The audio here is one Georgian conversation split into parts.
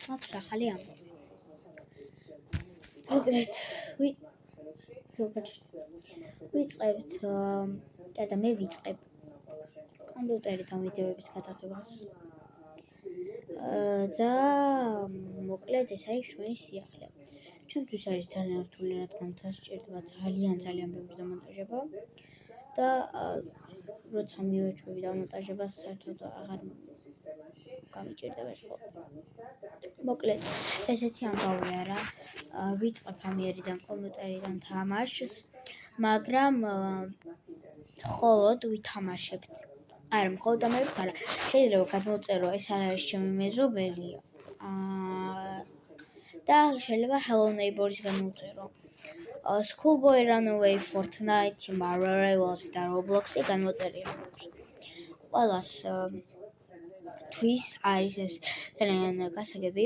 მაქვს ახალი ამბავი. მოკლედ, ვიწყებთ და მე ვიწყებ კომპიუტერიდან ვიდეოების გადაღებას. და მოკლედ ეს არის ჩვენი სიახლე. ჩემთვის არის ძალიან რთული, რადგან დასჭირდება ძალიან ბევრი დამონტაჟება და როცა მივეჭვები დამონტაჟებას, საერთოდ აღარ გამიჭირდება ეს ყველაფერი. მოკლედ, ესეთი ამბავი არა, ვიწყებ ამიერიდან კომპიუტერიდან თამაშს, მაგრამ მხოლოდ ვითამაშებთ. არა, მხოლოდ ამერებს არა. შეიძლება გადმოვწერო, ეს არ არის ჩემი მეზობელი და შეიძლება Hello Neighbor-ის განმოვწერო. Schoolboy Runaway, Fortnite, Marvel Rivals და Roblox-ი განმოწერილი აქვს. ყველას თვის არის ეს ძალიან გასაგები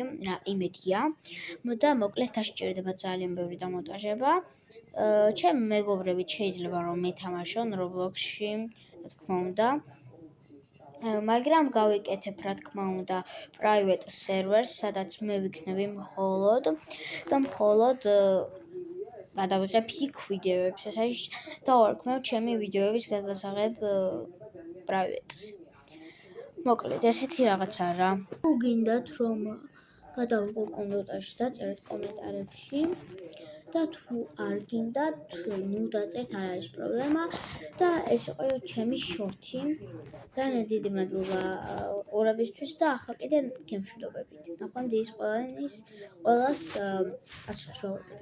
იმედია და მოკლედ დასჭირდება ძალიან ბევრი დამონტაჟება. ჩემი მეგობრებით შეიძლება რომ მეთამაშონ Roblox-ში, რა თქმა უნდა. მაგრამ გავიკეთებ, რა თქმა უნდა, private server-ს, სადაც მე ვიქნები მხოლოდ გადავიღებ იქ ვიდეოებს. ეს არის დავარქმევ ჩემი ვიდეოების გადასაღებ private-ს. მოკლედ, ესეთი რაღაცა რა. თუ გინდათ რომ გადავიღო კომპიუტერში, დაწერეთ კომენტარებში და თუ არ გინდათ, ნუ დაწერთ, არ არის პრობლემა და ეს იყო ჩემი შორტი. ძალიან დიდი მადლობა ყურებისთვის და ახლა კიდე გემშვიდობებით. ნახვამდის ყველას საშუალებები.